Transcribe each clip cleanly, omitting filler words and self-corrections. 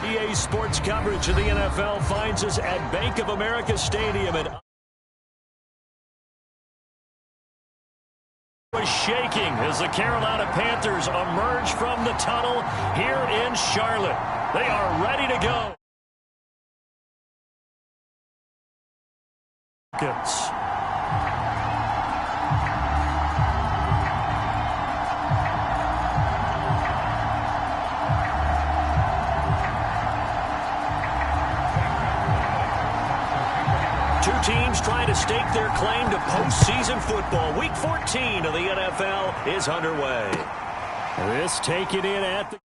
EA Sports coverage of the NFL finds us at Bank of America Stadium. Was shaking as the Carolina Panthers emerge from the tunnel here in Charlotte. They are ready to go. Two teams trying to stake their claim to postseason football. Week 14 of the NFL is underway. This taken in at the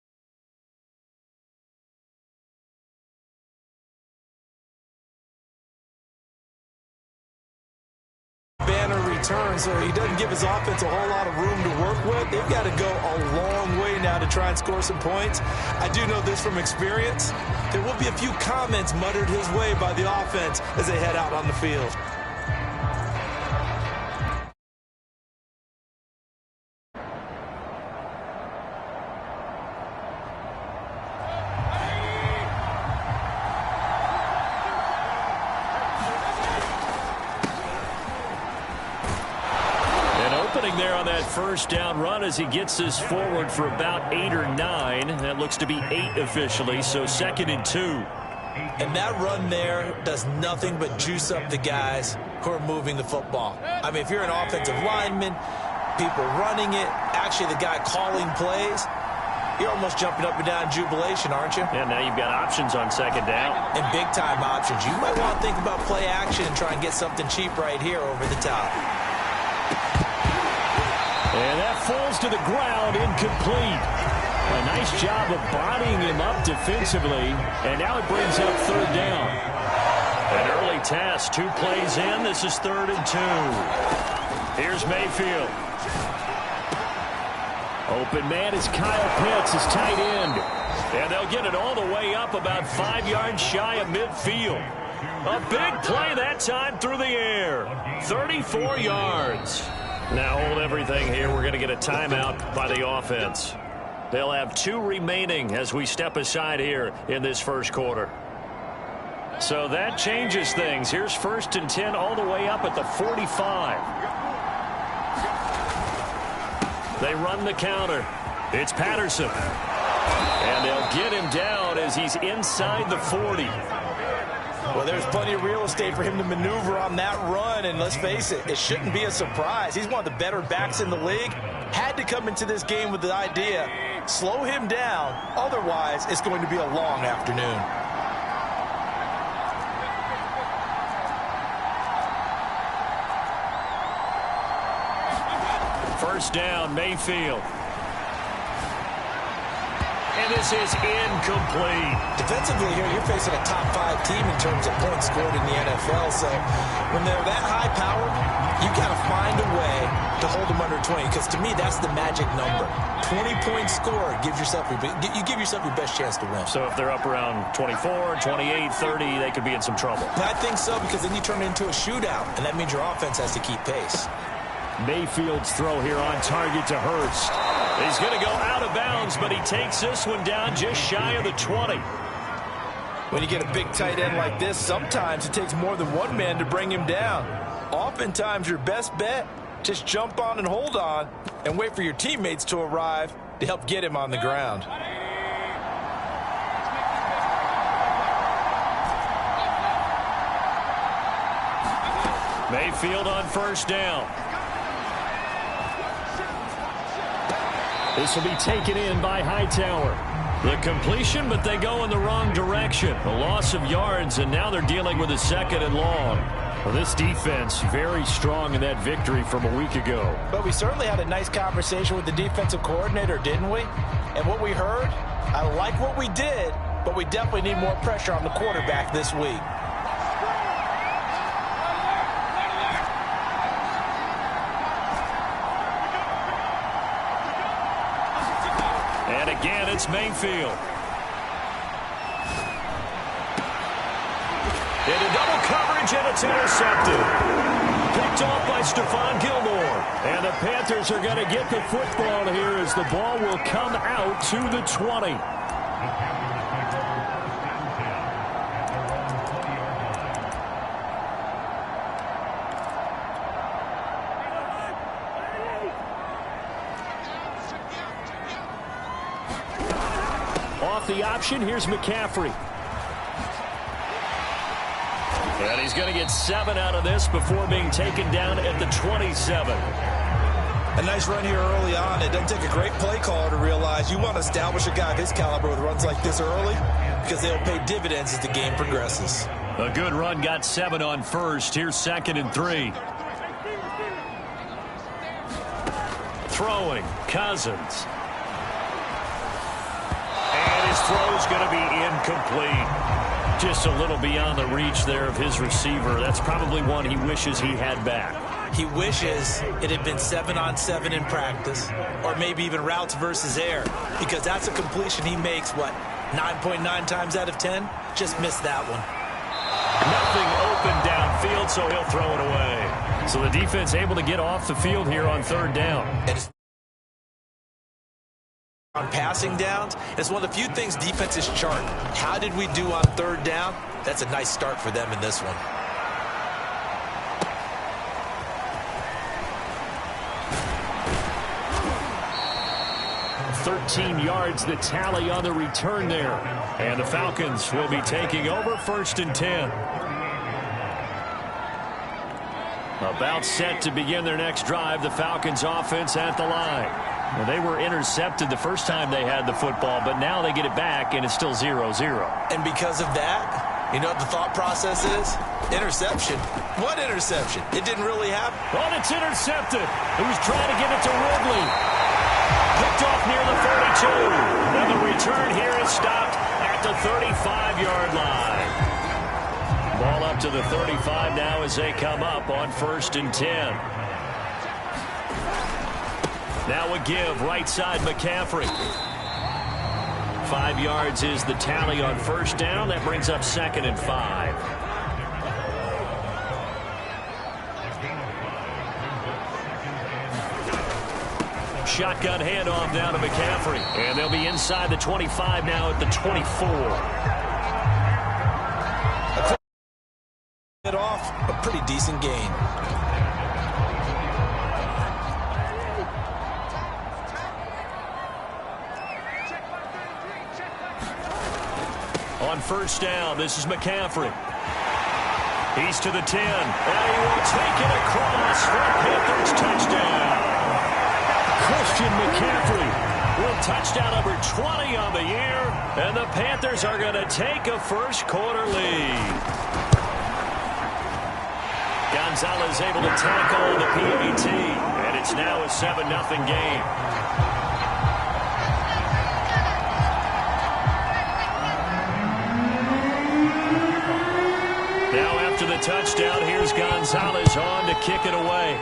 banner return, so he doesn't give his offense a whole lot of room to work with. They've got to go a long way now to try and score some points. I do know this from experience. There will be a few comments muttered his way by the offense as they head out on the field. There on that first down run as he gets this forward for about 8 or 9. That looks to be 8 officially, so 2nd and 2. And that run there does nothing but juice up the guys who are moving the football. I mean, if you're an offensive lineman, people running it, actually the guy calling plays, you're almost jumping up and down in jubilation, aren't you? Yeah, now you've got options on 2nd down. And big-time options. You might want to think about play action and try and get something cheap right here over the top. And that falls to the ground, incomplete. A nice job of bodying him up defensively. And now it brings up 3rd down. An early test, 2 plays in. This is 3rd and 2. Here's Mayfield. Open man is Kyle Pitts, his tight end. And they'll get it all the way up about 5 yards shy of midfield. A big play that time through the air. 34 yards. Now hold everything here. We're going to get a timeout by the offense. They'll have 2 remaining as we step aside here in this first quarter. So that changes things. Here's 1st and 10 all the way up at the 45. They run the counter. It's Patterson. And they'll get him down as he's inside the 40. Well, there's plenty of real estate for him to maneuver on that run, and let's face it, it shouldn't be a surprise. He's one of the better backs in the league. Had to come into this game with the idea, slow him down, otherwise it's going to be a long afternoon. First down, Mayfield. And this is incomplete. Defensively here, you're facing a top 5 team in terms of points scored in the NFL. So when they're that high powered, you got to find a way to hold them under 20. Because to me, that's the magic number. 20 points scored gives yourself you give yourself your best chance to win. So if they're up around 24, 28, 30, they could be in some trouble. I think so, because then you turn it into a shootout, and that means your offense has to keep pace. Mayfield's throw here on target to Hurst. He's going to go out of bounds, but he takes this one down just shy of the 20. When you get a big tight end like this, sometimes it takes more than one man to bring him down. Oftentimes, your best bet, just jump on and hold on and wait for your teammates to arrive to help get him on the ground. Mayfield on first down. This will be taken in by Hightower. The completion, but they go in the wrong direction. A loss of yards, and now they're dealing with a 2nd and long. Well, this defense very strong in that victory from a week ago. But we certainly had a nice conversation with the defensive coordinator, didn't we? And what we heard, I like what we did, but we definitely need more pressure on the quarterback this week. And again, it's Mayfield. Into double coverage, and it's intercepted. Picked off by Stephon Gilmore. And the Panthers are going to get the football here as the ball will come out to the 20. off the option. Here's McCaffrey. And he's going to get 7 out of this before being taken down at the 27. A nice run here early on. It doesn't take a great play caller to realize you want to establish a guy of his caliber with runs like this early because they'll pay dividends as the game progresses. A good run, got 7 on first. Here's 2nd and 3. Throwing, Cousins. And his throw's going to be incomplete. Just a little beyond the reach there of his receiver. That's probably one he wishes he had back. He wishes it had been 7-on-7 in practice, or maybe even routes versus air, because that's a completion he makes, 9.9 times out of 10? Just missed that one. Nothing open downfield, so he'll throw it away. So the defense able to get off the field here on 3rd down. And on passing downs, it's one of the few things defenses chart. How did we do on 3rd down? That's a nice start for them in this one. $13 yards the tally on the return there. And the Falcons will be taking over 1st and 10. About set to begin their next drive, the Falcons offense at the line. Well, they were intercepted the first time they had the football, but now they get it back, and it's still 0-0. And because of that, you know what the thought process is? Interception. What interception? It didn't really happen. Oh, it's intercepted. He was trying to give it to Ridley. Picked off near the 32. And the return here is stopped at the 35-yard line. Ball up to the 35 now as they come up on 1st and 10. Now a give, right side McCaffrey. 5 yards is the tally on 1st down. That brings up 2nd and 5. Shotgun handoff down to McCaffrey. And they'll be inside the 25 now at the 24. Get off a pretty decent gain. On 1st down, this is McCaffrey. He's to the 10. And he will take it across for a Panthers touchdown. Christian McCaffrey with touchdown number 20 on the year. And the Panthers are going to take a 1st quarter lead. Gonzalez able to tackle the PAT. And it's now a 7-0 game. Now after the touchdown, here's Gonzalez on to kick it away.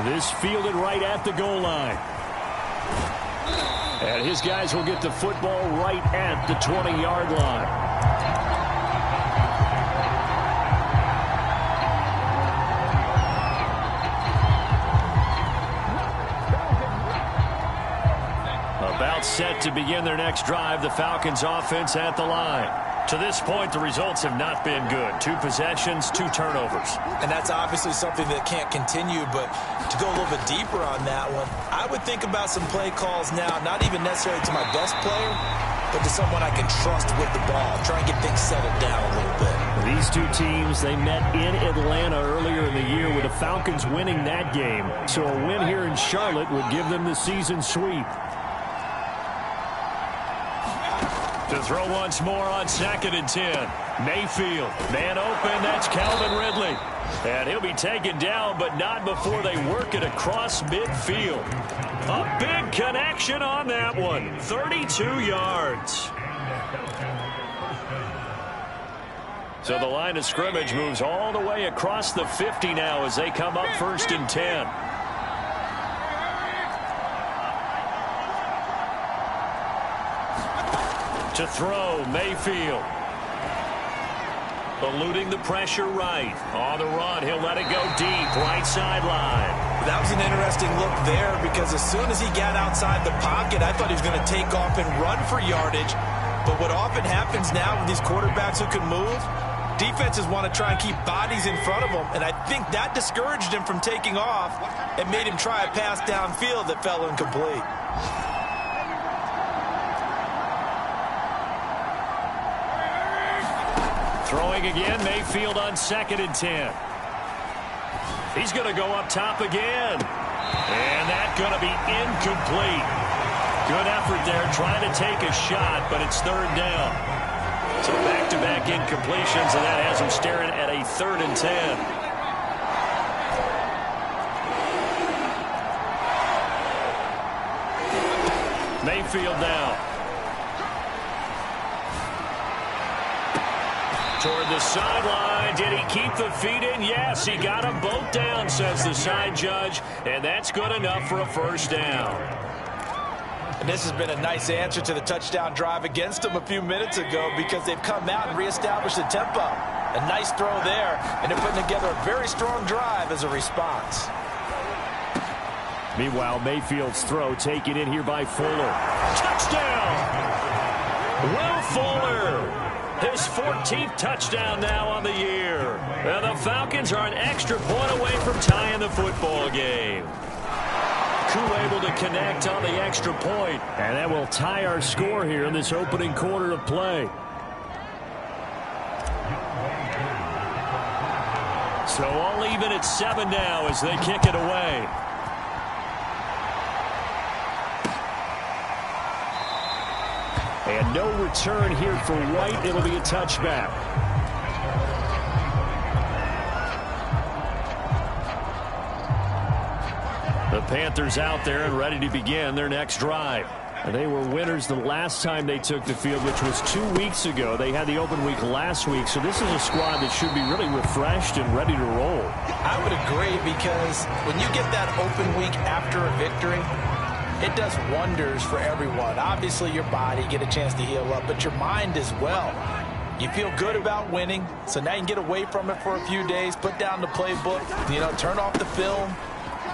This fielded right at the goal line. And his guys will get the football right at the 20-yard line. About set to begin their next drive, the Falcons offense at the line. To this point, the results have not been good. 2 possessions, 2 turnovers. And that's obviously something that can't continue, but to go a little bit deeper on that one, I would think about some play calls now, not even necessarily to my best player, but to someone I can trust with the ball. Try and get things settled down a little bit. These 2 teams, they met in Atlanta earlier in the year with the Falcons winning that game. So a win here in Charlotte would give them the season sweep. To throw once more on 2nd and 10. Mayfield, man open, that's Calvin Ridley. And he'll be taken down, but not before they work it across midfield. A big connection on that one, 32 yards. So the line of scrimmage moves all the way across the 50 now as they come up 1st and 10. To throw, Mayfield. Eluding the pressure right. On the run, he'll let it go deep, right sideline. That was an interesting look there because as soon as he got outside the pocket, I thought he was going to take off and run for yardage. But what often happens now with these quarterbacks who can move, defenses want to try and keep bodies in front of them, and I think that discouraged him from taking off and made him try a pass downfield that fell incomplete. Throwing again, Mayfield on 2nd and 10. He's going to go up top again. And that's going to be incomplete. Good effort there trying to take a shot, but it's 3rd down. So back-to-back incompletions, and that has him staring at a 3rd and 10. Mayfield now. Toward the sideline. Did he keep the feet in? Yes, he got them both down, says the side judge. And that's good enough for a 1st down. And this has been a nice answer to the touchdown drive against them a few minutes ago because they've come out and reestablished the tempo. A nice throw there, and they're putting together a very strong drive as a response. Meanwhile, Mayfield's throw taken in here by Fuller. Touchdown! Will Fuller! His 14th touchdown now on the year. And the Falcons are an extra point away from tying the football game. Koo able to connect on the extra point. And that will tie our score here in this opening quarter of play. So all even at 7 now as they kick it away. And no return here for White. It'll be a touchback. The Panthers out there and ready to begin their next drive. And they were winners the last time they took the field, which was 2 weeks ago. They had the open week last week, so this is a squad that should be really refreshed and ready to roll. I would agree because when you get that open week after a victory, it does wonders for everyone. Obviously, your body, get a chance to heal up, but your mind as well. You feel good about winning, so now you can get away from it for a few days, put down the playbook, turn off the film.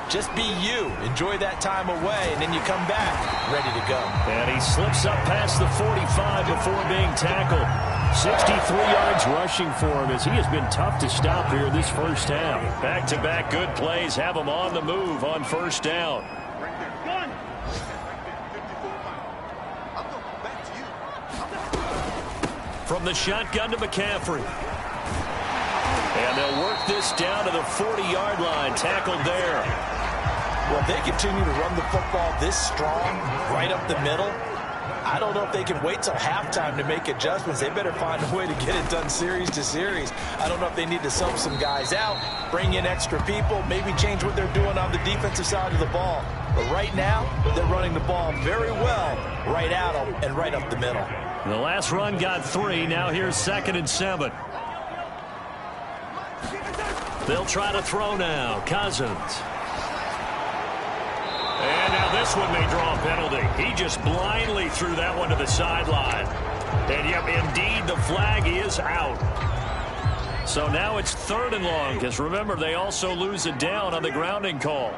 Just be you. Enjoy that time away, and then you come back ready to go. And he slips up past the 45 before being tackled. 63 yards rushing for him as he has been tough to stop here this 1st half. Back-to-back good plays have him on the move on 1st down. From the shotgun to McCaffrey. And they'll work this down to the 40-yard line. Tackled there. Well, if they continue to run the football this strong, right up the middle, I don't know if they can wait till halftime to make adjustments. They better find a way to get it done series to series. I don't know if they need to sub some guys out, bring in extra people, maybe change what they're doing on the defensive side of the ball. But right now, they're running the ball very well right at them and right up the middle. The last run got 3. Now here's 2nd and 7. They'll try to throw now. Cousins. And now this one may draw a penalty. He just blindly threw that one to the sideline. And yep, indeed, the flag is out. So now it's 3rd and long, because remember, they also lose a down on the grounding call.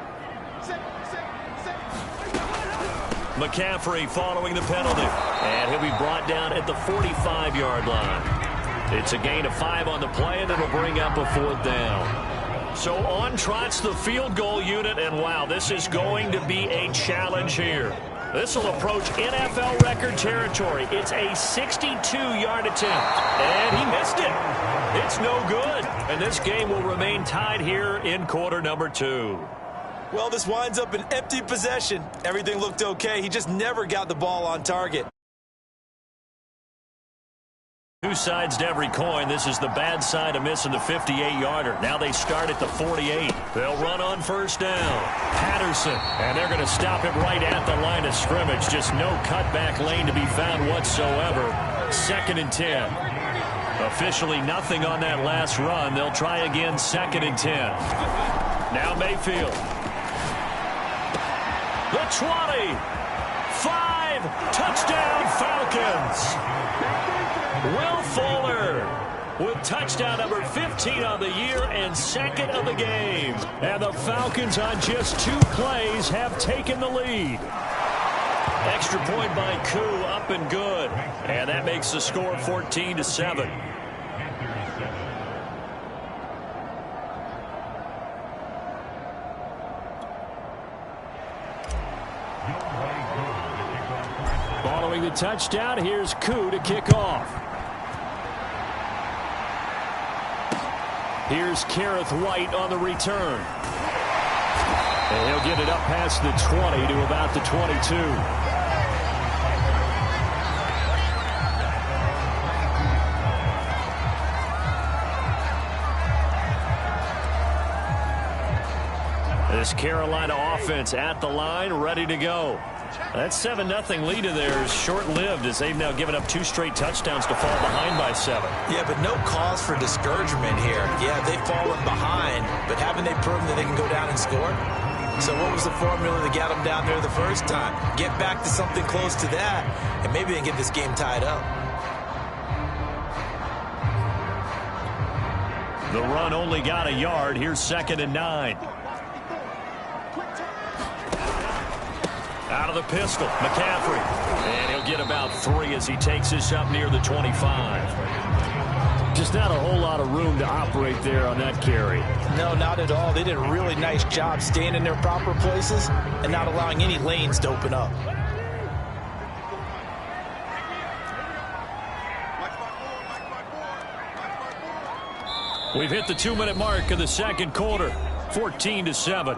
McCaffrey following the penalty. And he'll be brought down at the 45-yard line. It's a gain of 5 on the play, and it'll bring up a 4th down. So on trots the field goal unit, and wow, this is going to be a challenge here. This will approach NFL record territory. It's a 62-yard attempt, and he missed it. It's no good, and this game will remain tied here in quarter number 2. Well, this winds up an empty possession. Everything looked okay. He just never got the ball on target. Two sides to every coin. This is the bad side of missing the 58-yarder. Now they start at the 48. They'll run on 1st down. Patterson, and they're going to stop him right at the line of scrimmage. Just no cutback lane to be found whatsoever. 2nd and 10. Officially nothing on that last run. They'll try again 2nd and 10. Now Mayfield. The 20. 5. Touchdown Falcons. Will Fuller with touchdown number 15 on the year and 2nd of the game. And the Falcons on just 2 plays have taken the lead. Extra point by Koo, up and good. And that makes the score 14-7. Following the touchdown, here's Koo to kick off. Here's Kareth White on the return. And he'll get it up past the 20 to about the 22. This Carolina offense at the line, ready to go. That 7-0 lead of theirs short-lived as they've now given up 2 straight touchdowns to fall behind by 7. Yeah, but no cause for discouragement here. Yeah, they've fallen behind, but haven't they proven that they can go down and score? So what was the formula that got them down there the first time? Get back to something close to that, and maybe they can get this game tied up. The run only got a yard. Here's 2nd and 9. Out of the pistol, McCaffrey. And he'll get about 3 as he takes this up near the 25. Just not a whole lot of room to operate there on that carry. No, not at all. They did a really nice job staying in their proper places and not allowing any lanes to open up. We've hit the 2-minute mark of the second quarter, 14-7.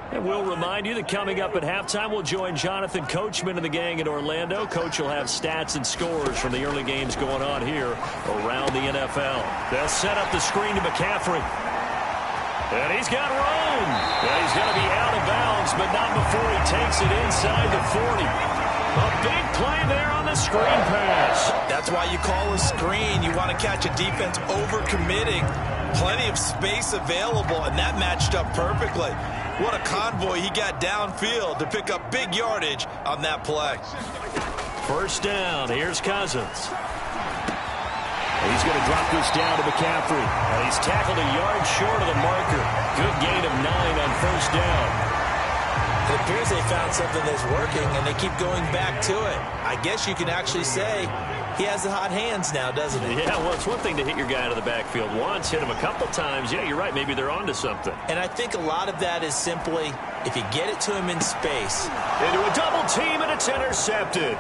And we'll remind you that coming up at halftime, we'll join Jonathan Coachman and the gang in Orlando. Coach will have stats and scores from the early games going on here around the NFL. They'll set up the screen to McCaffrey. And he's got room. And he's going to be out of bounds, but not before he takes it inside the 40. A big play there on the screen pass. That's why you call a screen. You want to catch a defense over-committing. Plenty of space available, and that matched up perfectly. What a convoy he got downfield to pick up big yardage on that play. First down. Here's Cousins. He's going to drop this down to McCaffrey. And he's tackled a yard short of the marker. Good gain of 9 on first down. It appears they found something that's working, and they keep going back to it. I guess you can actually say he has the hot hands now, doesn't he? Yeah, well, it's one thing to hit your guy out of the backfield once, hit him a couple times. Yeah, you're right. Maybe they're onto something. And I think a lot of that is simply if you get it to him in space. Into a double team, and it's intercepted.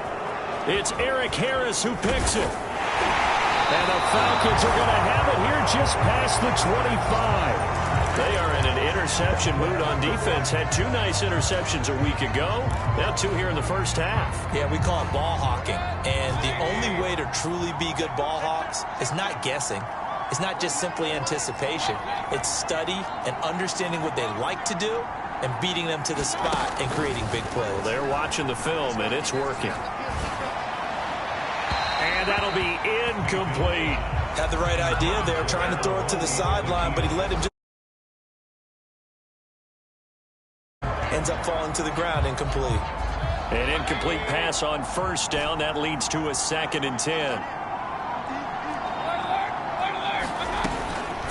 It's Eric Harris who picks it. And the Falcons are going to have it here just past the 25. They are in an interception mood on defense. Had 2 nice interceptions a week ago. Now 2 here in the first half. Yeah, we call it ball hawking. And the only way to truly be good ball hawks is not guessing. It's not just simply anticipation. It's study and understanding what they like to do and beating them to the spot and creating big plays. Well, they're watching the film, and it's working. And that'll be incomplete. Had the right idea there, trying to throw it to the sideline, but he let him just ends up falling to the ground, incomplete. An incomplete pass on first down. That leads to a 2nd and 10.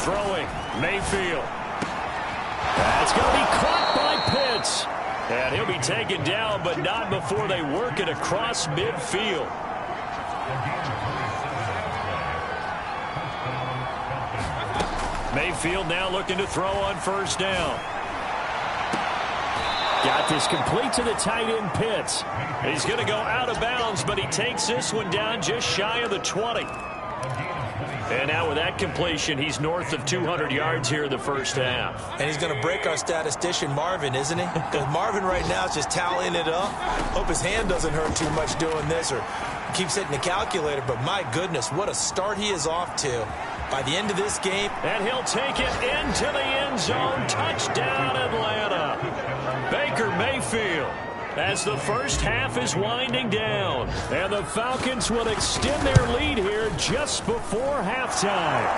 Throwing, Mayfield. That's going to be caught by Pitts. And he'll be taken down, but not before they work it across midfield. Mayfield now looking to throw on first down. Got this complete to the tight end, Pitts. He's going to go out of bounds, but he takes this one down just shy of the 20. And now with that completion, he's north of 200 yards here in the first half. And he's going to break our statistician, Marvin, isn't he? Because Marvin right now is just tallying it up. Hope his hand doesn't hurt too much doing this or keeps hitting the calculator. But my goodness, what a start he is off to. By the end of this game. And he'll take it into the end zone. Touchdown, Atlanta. Baker Mayfield as the first half is winding down. And the Falcons will extend their lead here just before halftime.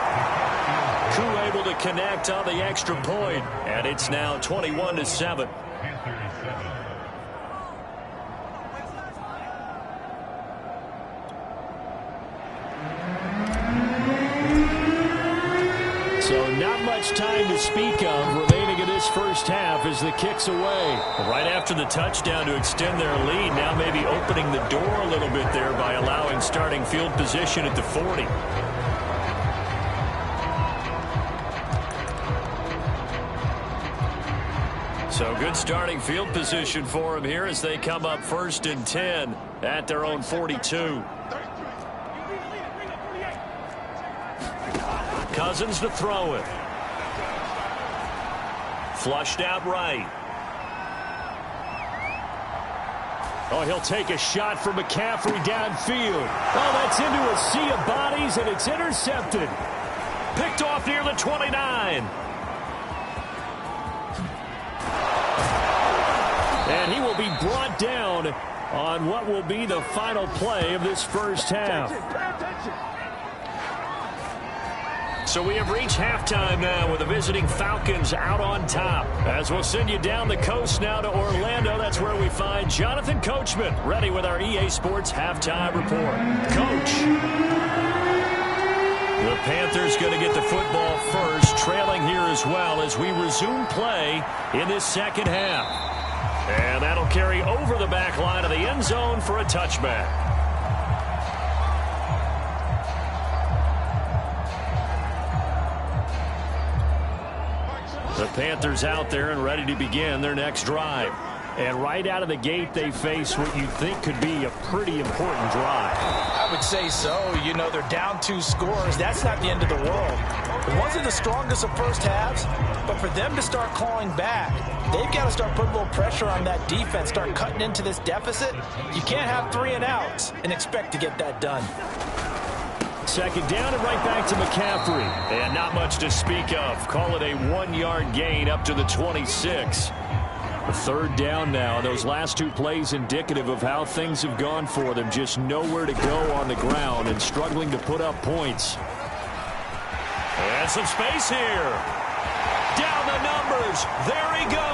Crew able to connect on the extra point. And it's now 21-7. So not much time to speak of remaining in this first half as the kick's away. Right after the touchdown to extend their lead, now maybe opening the door a little bit there by allowing starting field position at the 40. So good starting field position for him here as they come up 1st and 10. at their own 42. Cousins to throw it. Flushed out right. Oh, he'll take a shot from McCaffrey downfield. Oh, that's into a sea of bodies, and it's intercepted. Picked off near the 29. And he will be brought down on what will be the final play of this first half. So we have reached halftime now with the visiting Falcons out on top. As we'll send you down the coast now to Orlando, that's where we find Jonathan Coachman ready with our EA Sports halftime report. Coach. The Panthers going to get the football first, trailing here as well as we resume play in this second half. And that'll carry over the back line of the end zone for a touchback. The Panthers out there and ready to begin their next drive. And right out of the gate, they face what you think could be a pretty important drive. I would say so. You know, they're down 2 scores. That's not the end of the world. It wasn't the strongest of first halves, but for them to start clawing back, they've got to start putting a little pressure on that defense, start cutting into this deficit. You can't have 3 and outs and expect to get that done. Second down and right back to McCaffrey. And not much to speak of. Call it a 1-yard gain up to the 26. A third down now. Those last 2 plays indicative of how things have gone for them. Just nowhere to go on the ground and struggling to put up points. And some space here. Down the numbers. There he goes.